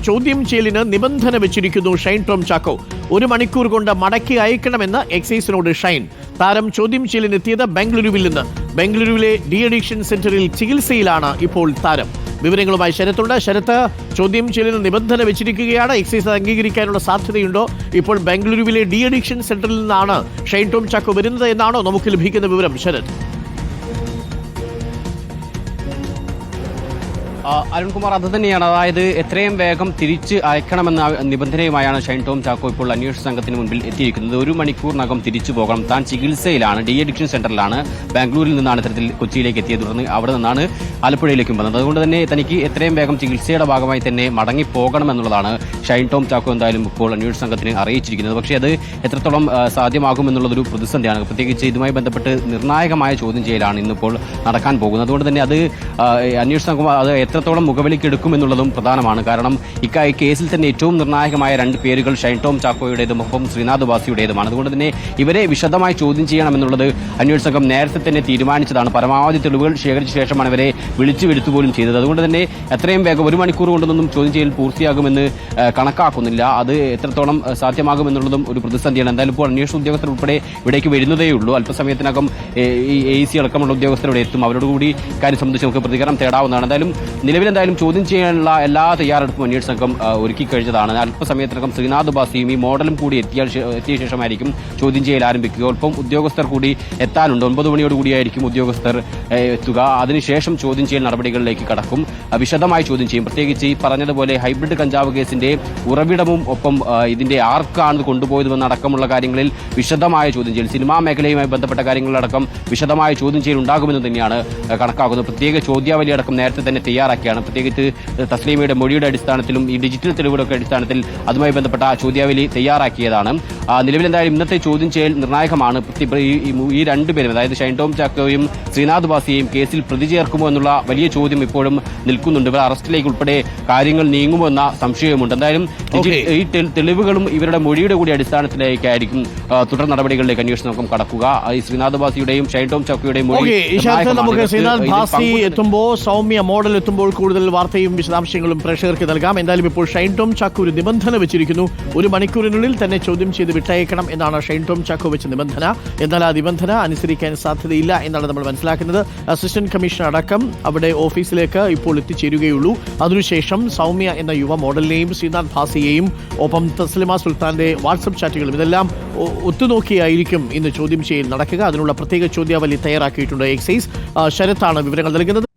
ചോദ്യം ചെയ്യലിന് നിബന്ധന വെച്ചിരിക്കുന്നു ഷൈൻ ടോം ചാക്കോ. 1 മണിക്കൂർ കൊണ്ട് മടക്കി അയക്കണമെന്ന് എക്സൈസിനോട് ഷൈൻ. താരം ചോദ്യം ചെയ്യലിനെത്തിയത് ബംഗളൂരുവിൽ നിന്ന്. ബംഗളൂരുവിലെ ഡി അഡിക്ഷൻ സെന്ററിൽ ചികിത്സയിലാണ് ഇപ്പോൾ താരം. വിവരങ്ങളുമായി ശരത്തുണ്ട്. ശരത്ത്, ചോദ്യം ചെയ്യലിന് നിബന്ധന വെച്ചിരിക്കുകയാണ്. എക്സൈസ് അംഗീകരിക്കാനുള്ള സാധ്യതയുണ്ടോ? ഇപ്പോൾ ബംഗളൂരുവിലെ ഡി അഡിക്ഷൻ സെന്ററിൽ നിന്നാണ് ഷൈൻ ടോം ചാക്കോ വരുന്നത് എന്നാണോ നമുക്ക് ലഭിക്കുന്ന വിവരം? ശരത്. അരുൺകുമാർ, അത് തന്നെയാണ്. അതായത് എത്രയും വേഗം തിരിച്ച് അയക്കണമെന്ന നിബന്ധനയുമായാണ് ഷൈൻ ടോം ചാക്കോ ഇപ്പോൾ അന്വേഷണ സംഘത്തിന് മുൻപിൽ എത്തിയിരിക്കുന്നത്. 1 മണിക്കൂറിനകം തിരിച്ചു പോകണം. താൻ ചികിത്സയിലാണ്, ഡി അഡിക്ഷൻ സെന്ററിലാണ്. ബാംഗ്ലൂരിൽ നിന്നാണ് ഇത്തരത്തിൽ കൊച്ചിയിലേക്ക് എത്തിയത്. തുടർന്ന് അവിടെ നിന്നാണ് ആലപ്പുഴയിലേക്കും വന്നത്. അതുകൊണ്ട് തന്നെ തനിക്ക് എത്രയും വേഗം ചികിത്സയുടെ ഭാഗമായി തന്നെ മടങ്ങിപ്പോകണമെന്നുള്ളതാണ് ഷൈൻ ടോം ചാക്കോ എന്തായാലും ഇപ്പോൾ അന്വേഷണ സംഘത്തിന് അറിയിച്ചിരിക്കുന്നത്. പക്ഷേ അത് എത്രത്തോളം സാധ്യമാകുമെന്നുള്ളതൊരു പ്രതിസന്ധിയാണ്. പ്രത്യേകിച്ച് ഇതുമായി ബന്ധപ്പെട്ട് നിർണായകമായ ചോദ്യം ചെയ്യലാണ് ഇന്നിപ്പോൾ നടക്കാൻ പോകുന്നത്. അതുകൊണ്ട് തന്നെ അത് അന്വേഷണ സംഘം അത് എത്രത്തോളം മുഖവിലേക്ക് എടുക്കുമെന്നുള്ളതും പ്രധാനമാണ്. കാരണം ഈ കേസിൽ തന്നെ ഏറ്റവും നിർണായകമായ 2 പേരുകൾ ഷൈൻ ടോം ചാക്കോയുടേതും ഒപ്പം ശ്രീനാഥ് ബാസിയുടേതുമാണ്. അതുകൊണ്ട് തന്നെ ഇവരെ വിശദമായി ചോദ്യം ചെയ്യണമെന്നുള്ളത് അന്വേഷണ സംഘം നേരത്തെ തന്നെ തീരുമാനിച്ചതാണ്. പരമാവധി തെളിവുകൾ ശേഖരിച്ച ശേഷമാണ് ഇവരെ വിളിച്ചു വരുത്തു പോലും ചെയ്തത്. അതുകൊണ്ട് തന്നെ എത്രയും വേഗം 1 മണിക്കൂർ കൊണ്ടൊന്നും ചോദ്യം ചെയ്യൽ പൂർത്തിയാകുമെന്ന് കണക്കാക്കുന്നില്ല. അത് എത്രത്തോളം സാധ്യമാകുമെന്നുള്ളതും ഒരു പ്രതിസന്ധിയാണ്. എന്തായാലും ഇപ്പോൾ അന്വേഷണ ഉദ്യോഗസ്ഥർ ഉൾപ്പെടെ ഇവിടേക്ക് വരുന്നതേയുള്ളൂ. അല്പസമയത്തിനകം ഈ AC അടക്കമുള്ള ഉദ്യോഗസ്ഥർ ഇവിടെ എത്തും. അവരോടുകൂടി കാര്യം സംബന്ധിച്ച് നമുക്ക് പ്രതികരണം തേടാവുന്നതാണ്. നിലവിലെന്തായാലും ചോദ്യം ചെയ്യാനുള്ള എല്ലാ തയ്യാറെടുപ്പും അന്വേഷണ സംഘം ഒരുക്കി കഴിഞ്ഞതാണ്. അല്പസമയത്തിനകം ശ്രീനാഥ് ബാസിയും ഈ മോഡലും കൂടി എത്തിയ ശേഷമായിരിക്കും ചോദ്യം ചെയ്യൽ ആരംഭിക്കുക. ഒപ്പം ഉദ്യോഗസ്ഥർ കൂടി എത്താനുണ്ട്. 9 മണിയോടുകൂടിയായിരിക്കും ഉദ്യോഗസ്ഥർ എത്തുക. അതിനുശേഷം ചോദ്യം ചെയ്യൽ നടപടികളിലേക്ക് കടക്കും. വിശദമായി ചോദ്യം ചെയ്യും. പ്രത്യേകിച്ച് ഈ പറഞ്ഞതുപോലെ ഹൈബ്രിഡ് കഞ്ചാവ് കേസിന്റെ ഉറവിടവും ഒപ്പം ഇതിന്റെ ആർക്കാണ് കൊണ്ടുപോയതെന്ന് അടക്കമുള്ള കാര്യങ്ങളിൽ വിശദമായ ചോദ്യം ചെയ്യൽ, സിനിമാ മേഖലയുമായി ബന്ധപ്പെട്ട കാര്യങ്ങളിലടക്കം വിശദമായ ചോദ്യം ചെയ്യൽ ഉണ്ടാകുമെന്ന് തന്നെയാണ് കണക്കാക്കുന്നത്. പ്രത്യേക ചോദ്യാവലി അടക്കം നേരത്തെ തന്നെ തയ്യാറാക്കിയാണ്. പ്രത്യേകിച്ച് തസ്ലീമയുടെ മൊഴിയുടെ അടിസ്ഥാനത്തിലും ഈ ഡിജിറ്റൽ തെളിവുകളുടെ അടിസ്ഥാനത്തിൽ അതുമായി ബന്ധപ്പെട്ട ചോദ്യാവലി തയ്യാറാക്കിയതാണ്. നിലവിലെന്തായാലും ഇന്നത്തെ ചോദ്യം ചെയ്യൽ നിർണായകമാണ്. ഈ 2 പേരും, അതായത് ഷൈൻ ടോം ചാക്കോയും ശ്രീനാഥ് ബാസിയെയും കേസിൽ പ്രതി ചേർക്കുമോ എന്നുള്ള വലിയ ചോദ്യം ഇപ്പോഴും നിൽക്കുന്നുണ്ട്. ഇവർ അറസ്റ്റിലേക്ക് ഉൾപ്പെടെ കാര്യങ്ങൾ നീങ്ങുമോ എന്ന സംശയമുണ്ട്. എന്തായാലും ഈ തെളിവുകളും ഇവരുടെ മൊഴിയുടെ കൂടി അടിസ്ഥാനത്തിലേക്കായിരിക്കും തുടർ നടപടികളിലേക്ക് അന്വേഷണം സംഘം കടക്കുക. ഈ ശ്രീനാഥ് ബാസിയുടെയും ഷൈൻ ടോം ചാക്കോയുടെയും മൊഴി നമുക്ക് ശ്രീനാഥ് ബാസി എത്തുമ്പോൾ, സൗമ്യ മോഡൽ എത്തുമ്പോൾ കൂടുതൽ വാർത്തയും വിശദാംശങ്ങളും പ്രേക്ഷകർക്ക് നൽകാം. എന്തായാലും ഇപ്പോൾ ഷൈൻ ടോം ചാക്കോ ഒരു നിബന്ധന വെച്ചിരിക്കുന്നു. 1 മണിക്കൂറിനുള്ളിൽ തന്നെ ചോദ്യം ചെയ്ത് വിട്ടയക്കണം എന്നാണ് ഷൈൻ ടോം ചാക്കോ വെച്ച നിബന്ധന. എന്നാൽ ആ നിബന്ധന അനുസരിക്കാൻ സാധ്യതയില്ല എന്നാണ് നമ്മൾ മനസ്സിലാക്കുന്നത്. അസിസ്റ്റന്റ് കമ്മീഷണർ അടക്കം അവിടെ ഓഫീസിലേക്ക് ഇപ്പോൾ എത്തിച്ചേരുകയുള്ളൂ. അതിനുശേഷം സൗമ്യ എന്ന യുവ മോഡലിനെയും ശ്രീനാഥ് ഭാസിയെയും ഒപ്പം തസ്ലിമ സുൽത്താന്റെ വാട്സപ്പ് ചാറ്റുകളും ഇതെല്ലാം ഒത്തുനോക്കിയായിരിക്കും ഇന്ന് ചോദ്യം ചെയ്യൽ നടക്കുക. അതിനുള്ള പ്രത്യേക ചോദ്യാവലി തയ്യാറാക്കിയിട്ടുണ്ട് എക്സൈസ്. ശരത്താണ് വിവരങ്ങൾ നൽകുന്നത്.